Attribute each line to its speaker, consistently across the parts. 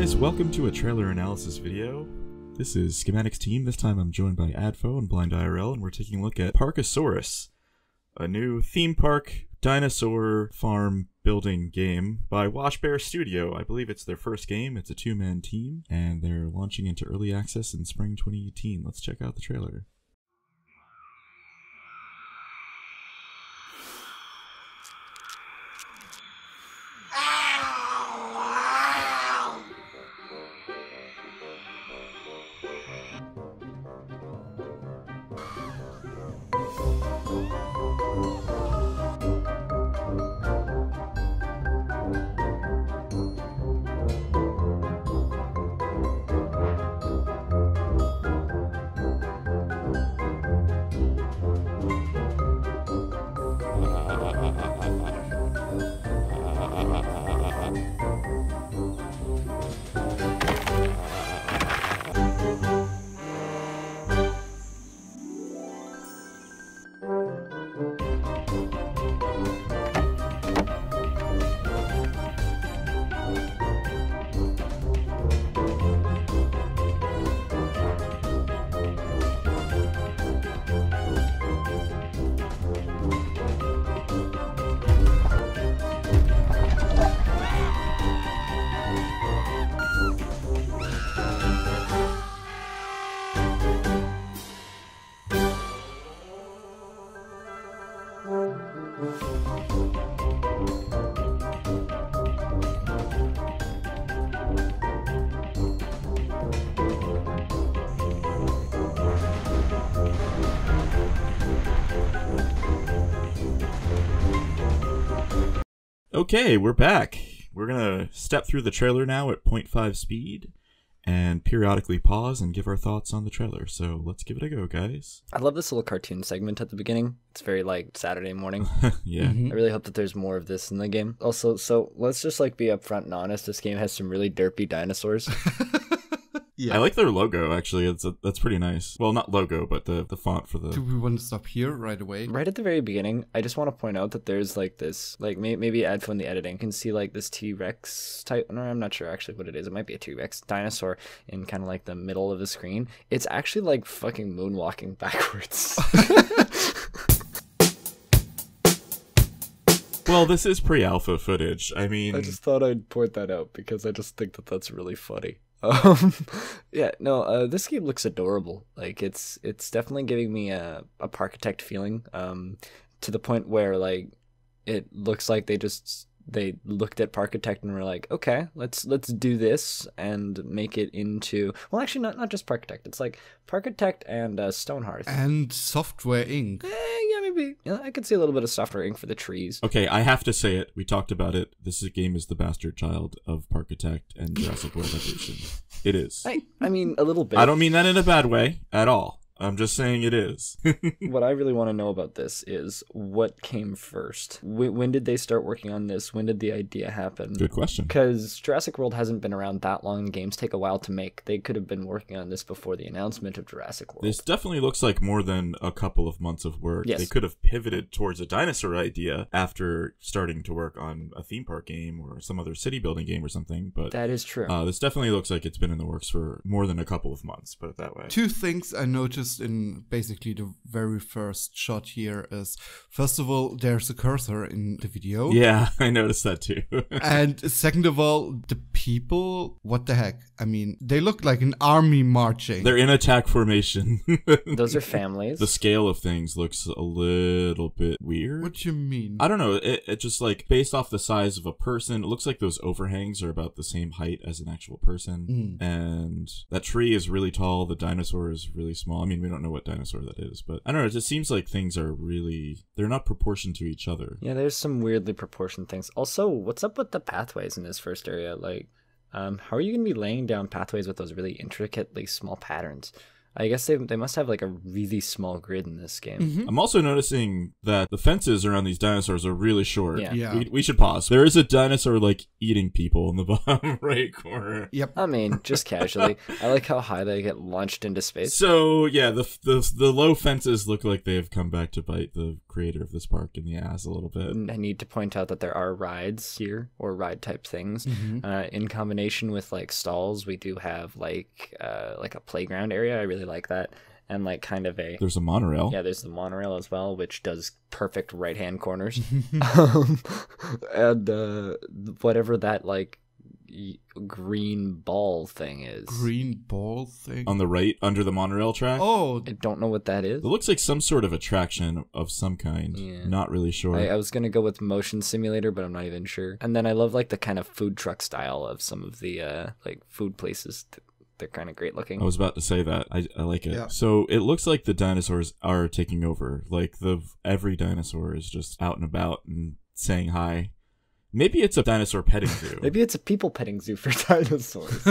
Speaker 1: guys, welcome to a trailer analysis video. This is Schematics team. This time I'm joined by Adfo and BlindIRL, and we're taking a look at Parkasaurus, a new theme park dinosaur farm building game by Washbear Studio. I believe it's their first game. It's a two-man team, and they're launching into early access in spring 2018. Let's check out the trailer. Okay, we're back. We're gonna step through the trailer now at 0.5 speed and periodically pause and give our thoughts on the trailer. So let's give it a go, guys.
Speaker 2: I love this little cartoon segment at the beginning. It's very like Saturday morning.
Speaker 1: Yeah.
Speaker 2: I really hope that there's more of this in the game. Also, so let's just like be upfront and honest. This game has some really derpy dinosaurs.
Speaker 3: Yeah.
Speaker 1: I like their logo, actually. That's pretty nice. Well, not logo, but the font for the...
Speaker 3: Do we want to stop here right away?
Speaker 2: Right at the very beginning, I just want to point out that there's like this, like maybe Adfo in the editing can see like this T-Rex type, no, I'm not sure actually what it is. It might be a T-Rex dinosaur in kind of like the middle of the screen. It's actually like fucking moonwalking backwards.
Speaker 1: Well, this is pre-alpha footage. I mean...
Speaker 2: I just thought I'd point that out because I just think that that's really funny. Yeah, no, this game looks adorable. Like it's definitely giving me a Parkitect feeling, to the point where like it looks like they looked at Parkitect and were like, okay, let's do this and make it into, well, actually not just Parkitect. It's like Parkitect and Stonehearth
Speaker 3: And Software Inc.
Speaker 2: Yeah, maybe. Yeah, I could see a little bit of Software Inc. for the trees.
Speaker 1: Okay, I have to say it. We talked about it. Game is the bastard child of Parkitect and Jurassic World Evolution. It is.
Speaker 2: I mean, a little bit.
Speaker 1: I don't mean that in a bad way at all. I'm just saying it is.
Speaker 2: What I really want to know about this is what came first. When did they start working on this? When did the idea happen?
Speaker 1: Good question.
Speaker 2: Because Jurassic World hasn't been around that long. Games take a while to make. They could have been working on this before the announcement of Jurassic World.
Speaker 1: This definitely looks like more than a couple of months of work.
Speaker 2: Yes.
Speaker 1: They could have pivoted towards a dinosaur idea after starting to work on a theme park game or some other city building game or something. But
Speaker 2: that is true.
Speaker 1: This definitely looks like it's been in the works for more than a couple of months, put it that way.
Speaker 3: Two things I noticed in basically the very first shot here is, first of all, there's a cursor in the video.
Speaker 1: Yeah, I noticed that too.
Speaker 3: And second of all, the people, what the heck? I mean, they look like an army marching.
Speaker 1: They're in attack formation.
Speaker 2: Those are families.
Speaker 1: The scale of things looks a little bit weird.
Speaker 3: What do you mean?
Speaker 1: I don't know. It just like based off the size of a person, it looks like those overhangs are about the same height as an actual person. And that tree is really tall. The dinosaur is really small. I mean, we don't know what dinosaur that is, but I don't know. It just seems like things are really, they're not proportioned to each other.
Speaker 2: Yeah, there's some weirdly proportioned things. Also, what's up with the pathways in this first area? Like, how are you going to be laying down pathways with those really intricately small patterns? I guess they must have like a really small grid in this game.
Speaker 1: I'm also noticing that the fences around these dinosaurs are really short.
Speaker 2: Yeah.
Speaker 1: We should pause. There is a dinosaur like eating people in the bottom right corner.
Speaker 3: Yep.
Speaker 2: I mean, just casually. I like how high they get launched into space.
Speaker 1: So yeah, the low fences look like they've come back to bite the creator of this park in the ass a little bit.
Speaker 2: I need to point out that there are rides here, or ride type things. In combination with like stalls, we do have like a playground area. I really like that. And like kind of
Speaker 1: There's a monorail.
Speaker 2: Yeah, there's the monorail as well, which does perfect right hand corners. And whatever that like green ball thing is.
Speaker 3: Green ball thing?
Speaker 1: On the right, under the monorail track.
Speaker 3: Oh,
Speaker 2: I don't know what that is.
Speaker 1: It looks like some sort of attraction of some kind.
Speaker 2: Yeah.
Speaker 1: Not really sure.
Speaker 2: I was gonna go with motion simulator, but I'm not even sure. And then I love like the kind of food truck style of some of the like food places. They're kind of great looking.
Speaker 1: I was about to say that. I like it.
Speaker 3: Yeah.
Speaker 1: So it looks like the dinosaurs are taking over. Like every dinosaur is just out and about and saying hi. Maybe it's a dinosaur petting zoo.
Speaker 2: Maybe it's a people petting zoo for dinosaurs.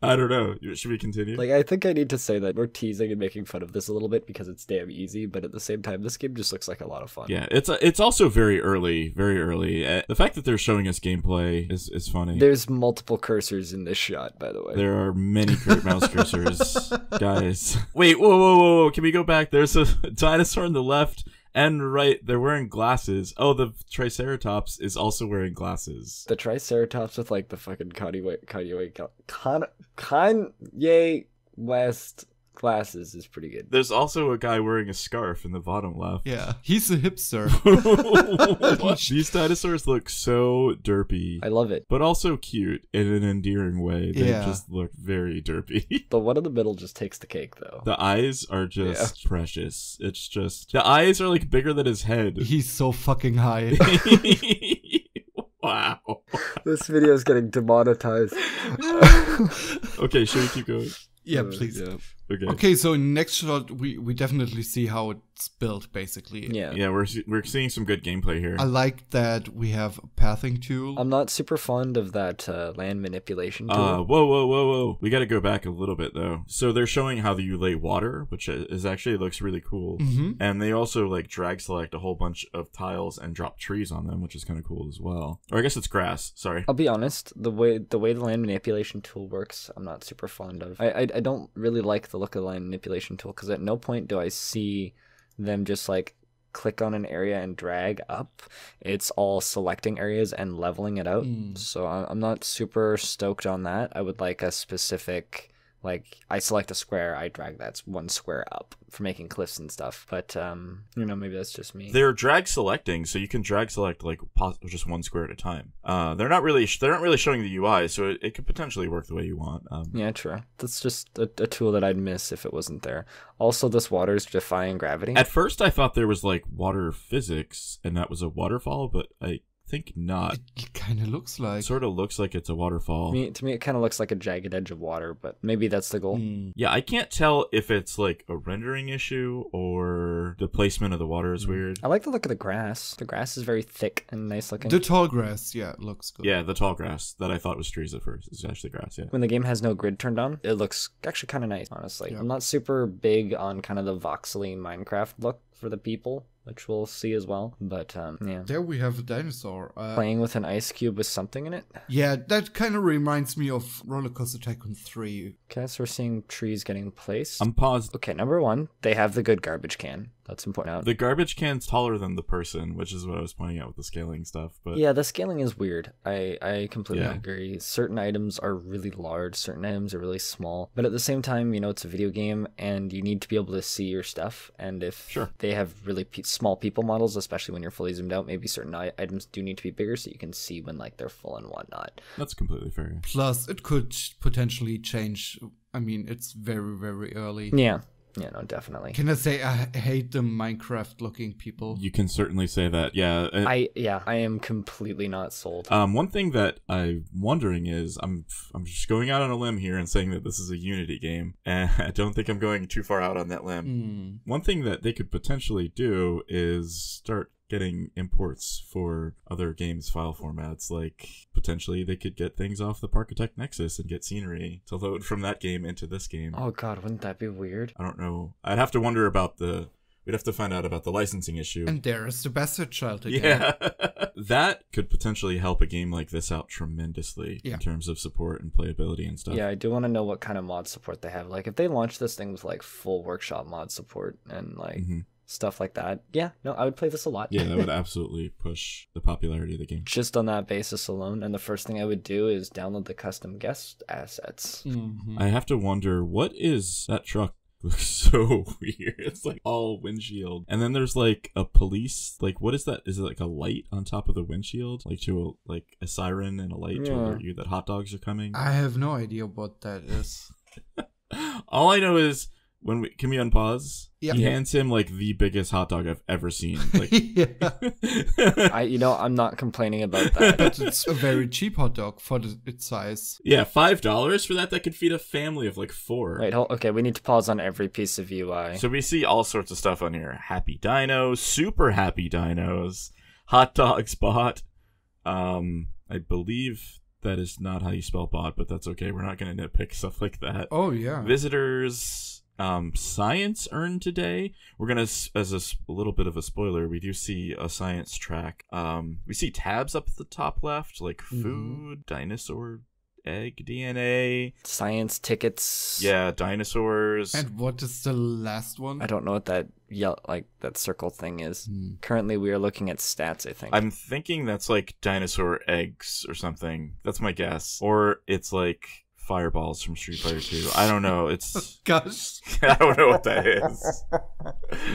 Speaker 1: I don't know. Should we continue?
Speaker 2: Like, I think I need to say that we're teasing and making fun of this a little bit because it's damn easy, but at the same time, this game just looks like a lot of fun.
Speaker 1: Yeah, it's also very early, very early. The fact that they're showing us gameplay is funny.
Speaker 2: There's multiple cursors in this shot, by the way.
Speaker 1: There are many mouse cursors, guys. Wait, whoa. Can we go back? There's a dinosaur on the left and right. They're wearing glasses. Oh, the Triceratops is also wearing glasses.
Speaker 2: The Triceratops with like the fucking Kanye West glasses is pretty good.
Speaker 1: There's also a guy wearing a scarf in the bottom left.
Speaker 3: yeah. He's a hipster.
Speaker 1: These dinosaurs look so derpy.
Speaker 2: I love it.
Speaker 1: But also cute in an endearing way. They
Speaker 3: Yeah.
Speaker 1: just look very derpy.
Speaker 2: The one in the middle just takes the cake, though.
Speaker 1: The eyes are just precious. It's just... The eyes are like bigger than his head.
Speaker 3: He's so fucking high.
Speaker 1: Wow.
Speaker 2: This video is getting demonetized.
Speaker 1: Okay, should we keep going?
Speaker 3: Yeah, please.
Speaker 2: Yeah.
Speaker 1: Okay.
Speaker 3: Okay, so next shot, we definitely see how it's built, basically.
Speaker 2: Yeah.
Speaker 1: Yeah, we're seeing some good gameplay here.
Speaker 3: I like that we have a pathing tool.
Speaker 2: I'm not super fond of that land manipulation tool.
Speaker 1: Whoa. We got to go back a little bit, though. So they're showing how you lay water, which is actually looks really cool. And they also like drag select a whole bunch of tiles and drop trees on them, which is kind of cool as well. Or I guess it's grass. Sorry.
Speaker 2: I'll be honest, the way the land manipulation tool works, I'm not super fond of. I don't really like the look of the land manipulation tool because at no point do I see them just like click on an area and drag up. It's all selecting areas and leveling it out. So I'm not super stoked on that. I would like a specific, like, I select a square, I drag that one square up for making cliffs and stuff. But, you know, maybe that's just me.
Speaker 1: They're drag selecting, so you can drag select like just one square at a time. They're not really showing the UI, so it could potentially work the way you want.
Speaker 2: Yeah, true. That's just a tool that I'd miss if it wasn't there. Also, this water is defying gravity.
Speaker 1: At first, I thought there was like water physics, and that was a waterfall, but I think not.
Speaker 3: It kind of looks like.
Speaker 1: It sort of looks like it's a waterfall.
Speaker 2: To me, it kind of looks like a jagged edge of water, but maybe that's the goal.
Speaker 1: Yeah, I can't tell if it's like a rendering issue or the placement of the water is weird.
Speaker 2: I like the look of the grass. The grass is very thick and nice looking.
Speaker 3: The tall grass, yeah, it looks good.
Speaker 1: Yeah, the tall grass that I thought was trees at first is actually grass, yeah.
Speaker 2: When the game has no grid turned on, it looks actually kind of nice, honestly.
Speaker 3: Yeah.
Speaker 2: I'm not super big on kind of the voxely Minecraft look for the people, which we'll see as well. But, yeah.
Speaker 3: There we have a dinosaur.
Speaker 2: Playing with an ice cube with something in it.
Speaker 3: Yeah, that kind of reminds me of Roller Coaster Tycoon 3.
Speaker 2: Okay, so we're seeing trees getting placed.
Speaker 1: I'm paused.
Speaker 2: Okay, number one, they have the good garbage can. That's important.
Speaker 1: The garbage can's taller than the person, which is what I was pointing out with the scaling stuff. But
Speaker 2: Yeah, the scaling is weird. I completely
Speaker 1: Yeah.
Speaker 2: agree. Certain items are really large, certain items are really small. But at the same time, you know, it's a video game and you need to be able to see your stuff. And if
Speaker 1: Sure.
Speaker 2: they have really small people models, especially when you're fully zoomed out, maybe certain items do need to be bigger so you can see when like they're full and whatnot.
Speaker 1: that's completely fair.
Speaker 3: Plus, it could potentially change. I mean, it's very, very early.
Speaker 2: Yeah. Yeah, no, definitely.
Speaker 3: Can I say I hate the Minecraft-looking people?
Speaker 1: You can certainly say that, yeah.
Speaker 2: I am completely not sold.
Speaker 1: One thing that I'm wondering is, I'm just going out on a limb here and saying that this is a Unity game, and I don't think I'm going too far out on that limb. One thing that they could potentially do is start getting imports for other games file formats. Like, potentially they could get things off the Parkasaurus Nexus and get scenery to load from that game into this game.
Speaker 2: Oh god, wouldn't that be weird?
Speaker 1: I don't know. I'd have to wonder about we'd have to find out about the licensing issue.
Speaker 3: And there is the Bastard Child again.
Speaker 1: Yeah. That could potentially help a game like this out tremendously in terms of support and playability and stuff.
Speaker 2: Yeah, I do want to know what kind of mod support they have. Like, if they launch this thing with, like, full workshop mod support and, like, stuff like that, yeah, no, I would play this a lot.
Speaker 1: Yeah, that would absolutely push the popularity of the game.
Speaker 2: Just on that basis alone, and the first thing I would do is download the custom guest assets.
Speaker 1: I have to wonder, what is that truck? Looks so weird. It's like all windshield, and then there's like a police, like, what is that? Is it like a light on top of the windshield, like a siren and a light to alert you that hot dogs are coming?
Speaker 3: I have no idea what that is.
Speaker 1: All I know is, can we unpause?
Speaker 3: Yeah.
Speaker 1: He hands him like the biggest hot dog I've ever seen. Like,
Speaker 2: I'm not complaining about that.
Speaker 3: But it's a very cheap hot dog for its size.
Speaker 1: yeah, $5 for that could feed a family of like 4.
Speaker 2: Wait, okay, we need to pause on every piece of UI.
Speaker 1: So we see all sorts of stuff on here. Happy dinos, super happy dinos, hot dogs bot. I believe that is not how you spell bot, but that's okay. We're not going to nitpick stuff like that.
Speaker 3: Oh, yeah.
Speaker 1: Visitors, science earned today. We're going to, as a little bit of a spoiler, we do see a science track. We see tabs up at the top left, like food, dinosaur, egg, DNA.
Speaker 2: Science tickets.
Speaker 1: Yeah, dinosaurs.
Speaker 3: And what is the last one?
Speaker 2: I don't know what that that circle thing is. Currently, we are looking at stats, I think.
Speaker 1: I'm thinking that's like dinosaur eggs or something. That's my guess. Or it's like fireballs from Street Fighter 2. I don't know. It's
Speaker 3: Gosh.
Speaker 1: I don't know what that is.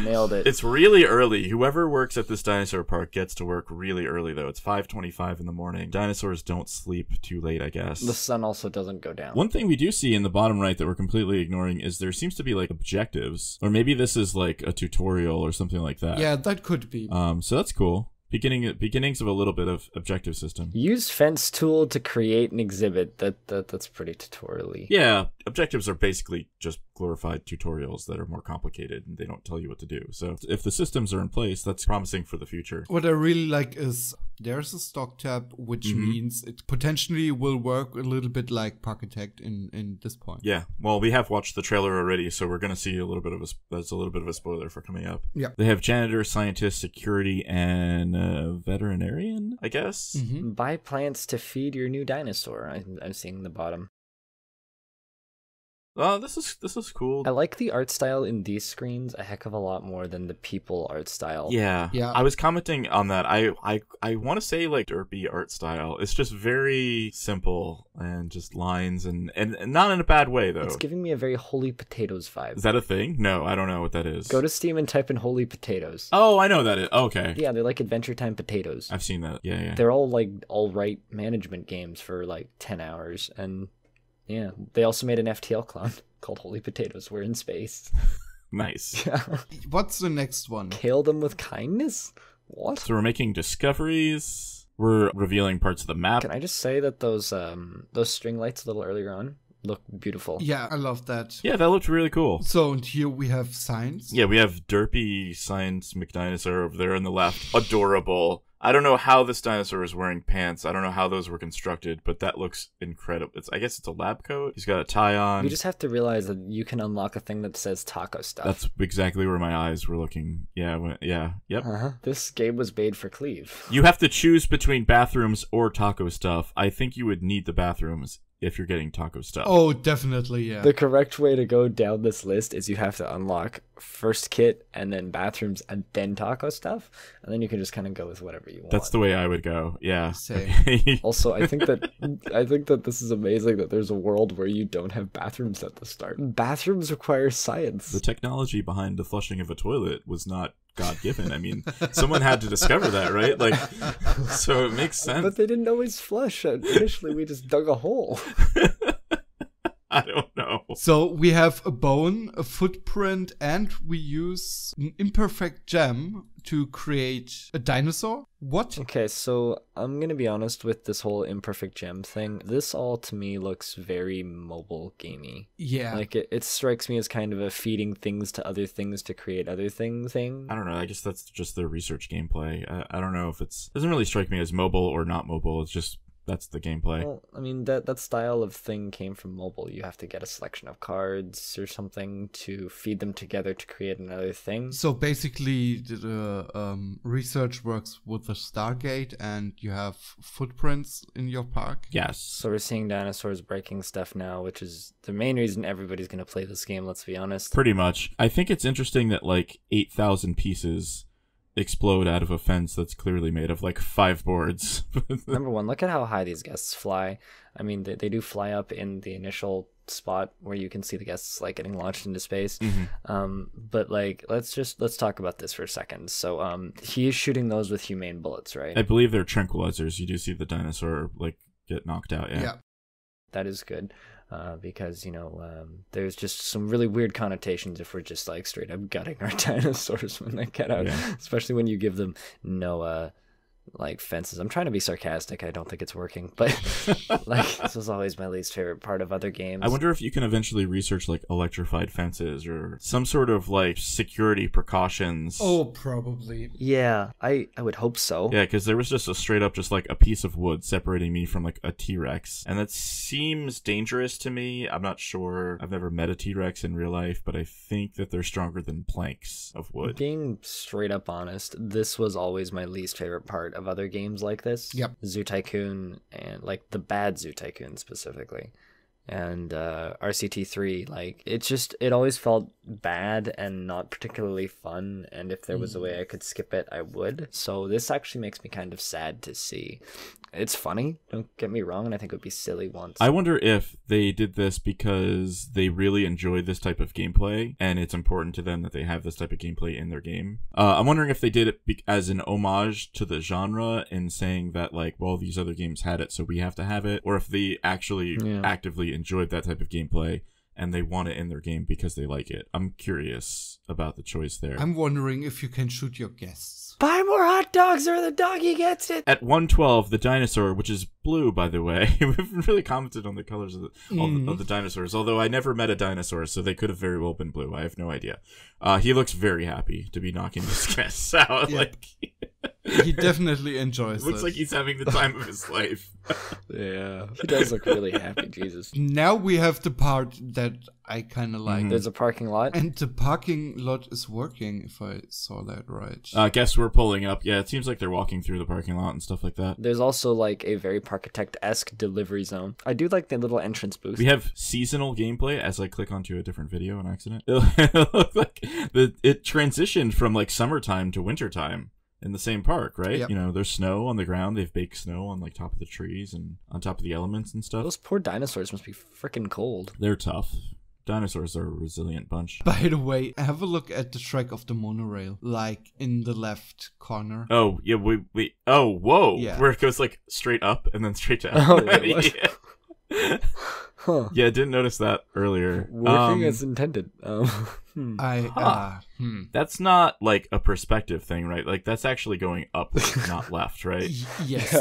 Speaker 2: Nailed it.
Speaker 1: It's really early. Whoever works at this dinosaur park gets to work really early, though. It's 5:25 in the morning. Dinosaurs don't sleep too late, I guess.
Speaker 2: The sun also doesn't go down.
Speaker 1: One thing we do see in the bottom right that we're completely ignoring is there seems to be like objectives, or maybe this is like a tutorial or something like that.
Speaker 3: Yeah, that could be.
Speaker 1: So that's cool. Beginnings of a little bit of objective system.
Speaker 2: Use fence tool to create an exhibit. That's pretty tutorial-y.
Speaker 1: Yeah, objectives are basically just glorified tutorials that are more complicated and they don't tell you what to do. So if the systems are in place, that's promising for the future.
Speaker 3: What I really like is there's a stock tab, which means it potentially will work a little bit like Parkasaurus in this point.
Speaker 1: Yeah, well, we have watched the trailer already, so we're going to see a little bit of a spoiler for coming up.
Speaker 3: Yeah.
Speaker 1: They have janitor, scientist, security, and veterinarian, I guess.
Speaker 2: Buy plants to feed your new dinosaur. I'm seeing the bottom.
Speaker 1: Oh, this is cool.
Speaker 2: I like the art style in these screens a heck of a lot more than the people art style.
Speaker 1: Yeah. I was commenting on that. I want to say like derpy art style. It's just very simple and just lines and not in a bad way though.
Speaker 2: It's giving me a very Holy Potatoes vibe.
Speaker 1: Is that a thing? No, I don't know what that is.
Speaker 2: Go to Steam and type in Holy Potatoes.
Speaker 1: Oh, I know that is. Okay.
Speaker 2: Yeah, they're like Adventure Time potatoes.
Speaker 1: I've seen that. Yeah.
Speaker 2: They're all like all-right management games for like 10 hours and yeah, they also made an FTL clone called Holy Potatoes. We're in space.
Speaker 1: Nice.
Speaker 3: What's the next one?
Speaker 2: Hail them with kindness? What?
Speaker 1: So we're making discoveries. We're revealing parts of the map.
Speaker 2: Can I just say that those string lights a little earlier on look beautiful?
Speaker 3: Yeah, I love that.
Speaker 1: Yeah, that looked really cool.
Speaker 3: So and here we have science.
Speaker 1: Yeah, we have derpy science McDinosaur over there on the left. Adorable. I don't know how this dinosaur is wearing pants. I don't know how those were constructed, but that looks incredible. I guess it's a lab coat. He's got a tie on.
Speaker 2: You just have to realize that you can unlock a thing that says taco stuff.
Speaker 1: That's exactly where my eyes were looking. Yeah, yep.
Speaker 2: This game was made for Cleave.
Speaker 1: You have to choose between bathrooms or taco stuff. I think you would need the bathrooms if you're getting taco stuff.
Speaker 3: Oh, definitely, yeah.
Speaker 2: The correct way to go down this list is you have to unlock first kit and then bathrooms and then taco stuff, and then you can just kind of go with whatever you want.
Speaker 1: That's the way I would go. Yeah.
Speaker 3: Same.
Speaker 1: Okay.
Speaker 2: Also, I think that this is amazing that there's a world where you don't have bathrooms at the start. Bathrooms require science.
Speaker 1: The technology behind the flushing of a toilet was not God-given. I mean, someone had to discover that, right? Like, so it makes sense.
Speaker 2: But they didn't always flush. Initially, we just dug a hole.
Speaker 1: I don't know.
Speaker 3: So we have a bone, a footprint, and we use an imperfect gem to create a dinosaur. What?
Speaker 2: Okay, so I'm gonna be honest with this whole imperfect gem thing. This all to me looks very mobile gamey.
Speaker 3: Yeah.
Speaker 2: Like it strikes me as kind of a feeding things to other things to create other things thing.
Speaker 1: I don't know. I guess that's just the research gameplay. I don't know if it doesn't really strike me as mobile or not mobile. It's just that's the gameplay.
Speaker 2: Well, I mean that style of thing came from mobile. You have to get a selection of cards or something to feed them together to create another thing.
Speaker 3: So basically, the research works with the Stargate, and you have footprints in your park.
Speaker 1: Yes.
Speaker 2: So we're seeing dinosaurs breaking stuff now, which is the main reason everybody's gonna play this game. Let's be honest.
Speaker 1: Pretty much. I think it's interesting that like 8,000 pieces explode out of a fence that's clearly made of like 5 boards.
Speaker 2: Number one, look at how high these guests fly. I mean, they do fly up in the initial spot where you can see the guests like getting launched into space. But like, let's talk about this for a second. So he is shooting those with humane bullets, right?
Speaker 1: I believe they're tranquilizers. You do see the dinosaur like get knocked out. Yeah.
Speaker 2: That is good. Because, you know, there's just some really weird connotations if we're just like straight up gutting our dinosaurs when they get out, especially when you give them no like fences. I'm trying to be sarcastic. I don't think it's working, but like this was always my least favorite part of other games.
Speaker 1: I wonder if you can eventually research like electrified fences or some sort of like security precautions.
Speaker 3: Oh, probably.
Speaker 2: Yeah, I would hope so.
Speaker 1: Yeah, because there was just a straight up just like a piece of wood separating me from like a T-Rex, and that seems dangerous to me. I'm not sure. I've never met a T-Rex in real life, but I think that they're stronger than planks of wood.
Speaker 2: Being straight up honest, this was always my least favorite part of other games like this.
Speaker 3: Yep.
Speaker 2: Zoo Tycoon, and like the bad Zoo Tycoon specifically, and RCT3, like it always felt bad and not particularly fun, and if there was a way I could skip it, I would. So this actually makes me kind of sad to see. It's funny, don't get me wrong, and I think it would be silly once.
Speaker 1: I wonder if they did this because they really enjoy this type of gameplay, and it's important to them that they have this type of gameplay in their game. I'm wondering if they did it as an homage to the genre and saying that, like, well, these other games had it, so we have to have it, or if they actually actively enjoyed that type of gameplay and they want it in their game because they like it. I'm curious about the choice there.
Speaker 3: I'm wondering if you can shoot your guests.
Speaker 2: Buy more hot dogs or the doggy gets it!
Speaker 1: At 112, the dinosaur, which is blue, by the way, we've really commented on the colors of the dinosaurs, although I never met a dinosaur, so they could have very well been blue. I have no idea. He looks very happy to be knocking his guests out.
Speaker 3: Yeah.
Speaker 1: Like,
Speaker 3: He definitely enjoys it.
Speaker 1: looks like he's having the time of his life.
Speaker 2: Yeah, he does look really happy, Jesus.
Speaker 3: Now we have the part that I kind of like.
Speaker 2: There's a parking lot.
Speaker 3: And the parking lot is working, if I saw that right.
Speaker 1: Guess we're pulling up. Yeah, it seems like they're walking through the parking lot and stuff like that.
Speaker 2: There's also like a very Parkitect-esque delivery zone. I do like the little entrance booth.
Speaker 1: We have seasonal gameplay as I click onto a different video on accident. It looked like it transitioned from like summertime to wintertime in the same park, right?
Speaker 3: Yep.
Speaker 1: You know, there's snow on the ground. They've baked snow on like top of the trees and on top of the elements and stuff.
Speaker 2: Those poor dinosaurs must be freaking cold.
Speaker 1: They're tough. Dinosaurs are a resilient bunch.
Speaker 3: By the way, have a look at the track of the monorail, like in the left corner.
Speaker 1: Oh, yeah, we oh, whoa.
Speaker 3: Yeah.
Speaker 1: Where it goes like straight up and then straight down.
Speaker 2: Oh, wait, what?
Speaker 1: Yeah.
Speaker 2: Huh.
Speaker 1: Yeah, I didn't notice that earlier.
Speaker 2: Working as intended.
Speaker 1: That's not like a perspective thing, right? Like that's actually going up, not left, right?
Speaker 3: Yes.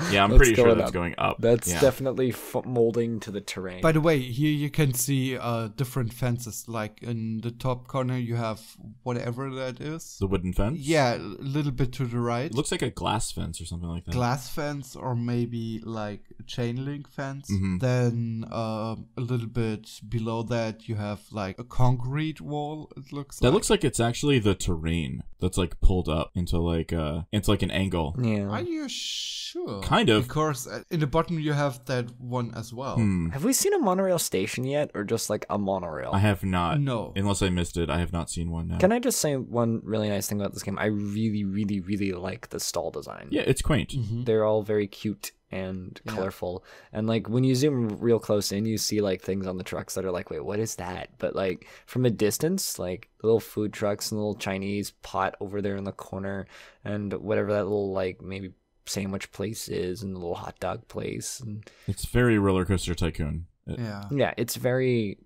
Speaker 1: Yeah, I'm
Speaker 2: That's
Speaker 1: pretty sure
Speaker 2: going
Speaker 1: that's
Speaker 2: up.
Speaker 1: going up.
Speaker 2: That's
Speaker 1: yeah.
Speaker 2: definitely molding to the terrain.
Speaker 3: By the way, here you can see different fences. Like in the top corner, you have whatever that is.
Speaker 1: The wooden fence?
Speaker 3: Yeah, a little bit to the right.
Speaker 1: It looks like a glass fence or something like that.
Speaker 3: Glass fence or maybe like a chain link fence.
Speaker 1: Mm-hmm.
Speaker 3: Then a little bit below that, you have like a concrete wall. It looks.
Speaker 1: That looks like it's actually the terrain that's like pulled up into like an angle.
Speaker 2: Yeah.
Speaker 3: Are you sure?
Speaker 1: Kind of.
Speaker 3: Because in the bottom you have that one as well.
Speaker 2: Have we seen a monorail station yet, or just like a monorail?
Speaker 1: I have not.
Speaker 3: No.
Speaker 1: Unless I missed it, I have not seen one now.
Speaker 2: Can I just say one really nice thing about this game? I really, really, really like the stall design.
Speaker 1: Yeah, it's quaint.
Speaker 2: They're all very cute and colorful, and like when you zoom real close in, you see like things on the trucks that are like, wait, what is that? But like from a distance, like little food trucks and little Chinese pot over there in the corner, and whatever that little like maybe sandwich place is, and the little hot dog place, and
Speaker 1: It's very Roller Coaster Tycoon.
Speaker 3: Yeah.
Speaker 2: yeah, it's very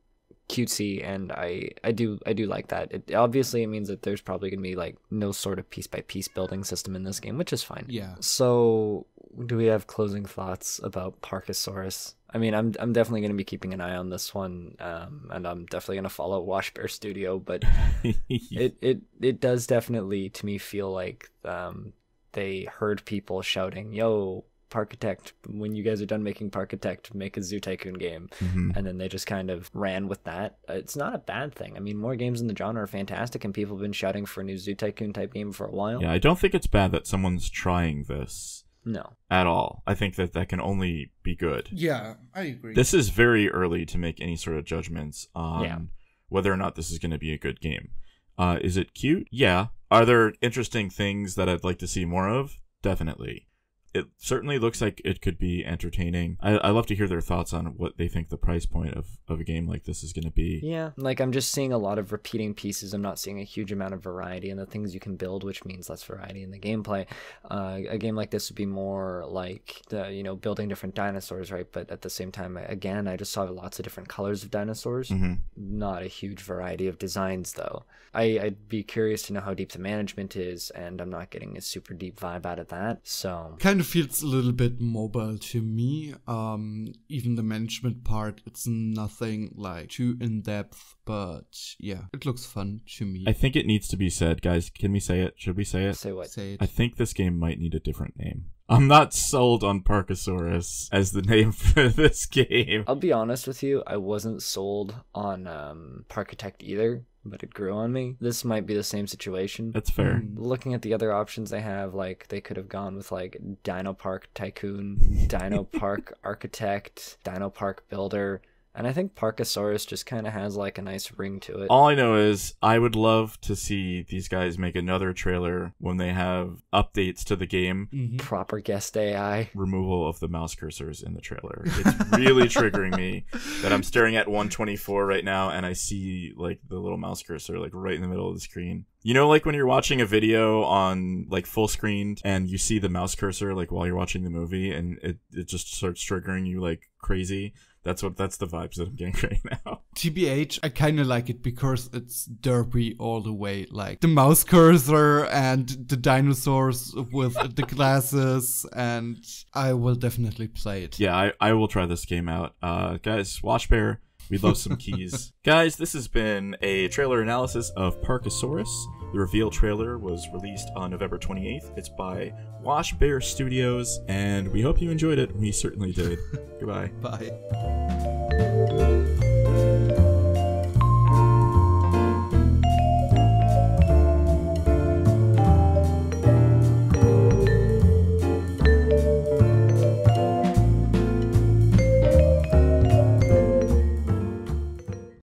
Speaker 2: cutesy, and I do like that. It obviously it means that there's probably gonna be like no sort of piece by piece building system in this game, which is fine.
Speaker 3: Yeah.
Speaker 2: So do we have closing thoughts about Parkasaurus? I mean, I'm definitely going to be keeping an eye on this one, and I'm definitely going to follow Washbear Studio, but it does definitely, to me, feel like they heard people shouting, yo, Parkitect, when you guys are done making Parkitect, make a Zoo Tycoon game. And then they just kind of ran with that. It's not a bad thing. I mean, more games in the genre are fantastic, and people have been shouting for a new Zoo Tycoon type game for a while.
Speaker 1: Yeah, I don't think it's bad that someone's trying this.
Speaker 2: No.
Speaker 1: At all. I think that can only be good.
Speaker 3: Yeah, I agree.
Speaker 1: This is very early to make any sort of judgments on whether or not this is going to be a good game. Is it cute? Yeah. Are there interesting things that I'd like to see more of? Definitely. It certainly looks like it could be entertaining. I love to hear their thoughts on what they think the price point of a game like this is going to be.
Speaker 2: Yeah, like I'm just seeing a lot of repeating pieces. I'm not seeing a huge amount of variety in the things you can build, which means less variety in the gameplay. A game like this would be more like, building different dinosaurs, right? But at the same time, again, I just saw lots of different colors of dinosaurs. Not a huge variety of designs, though. I'd be curious to know how deep the management is, and I'm not getting a super deep vibe out of that, so...
Speaker 3: Kind of feels a little bit mobile to me. Even the management part, it's nothing like too in-depth, but yeah, it looks fun to me.
Speaker 1: I think it needs to be said, guys. Can we say it? Should we say it?
Speaker 2: Say what?
Speaker 3: Say it.
Speaker 1: I think this game might need a different name. I'm not sold on Parkasaurus as the name for this game.
Speaker 2: I'll be honest with you, I wasn't sold on Parkitect either, but it grew on me. This might be the same situation.
Speaker 1: That's fair.
Speaker 2: Looking at the other options they have, like, they could have gone with, like, Dino Park Tycoon, Dino Park Architect, Dino Park Builder, and I think Parkasaurus just kind of has, like, a nice ring to it.
Speaker 1: All I know is I would love to see these guys make another trailer when they have updates to the game.
Speaker 2: Proper guest AI.
Speaker 1: Removal of the mouse cursors in the trailer. It's really triggering me that I'm staring at 124 right now and I see, like, the little mouse cursor, like, right in the middle of the screen. You know, like when you're watching a video on, like, full screen and you see the mouse cursor, like, while you're watching the movie and it just starts triggering you like crazy? That's the vibes that I'm getting right now.
Speaker 3: TBH, I kind of like it because it's derpy all the way. Like the mouse cursor and the dinosaurs with the glasses, and I will definitely play it.
Speaker 1: Yeah, I will try this game out. Guys, Washbear, we'd love some keys. Guys, this has been a trailer analysis of Parkasaurus. The reveal trailer was released on November 28th. It's by Washbear Studios, and we hope you enjoyed it. We certainly did. Goodbye.
Speaker 3: Bye.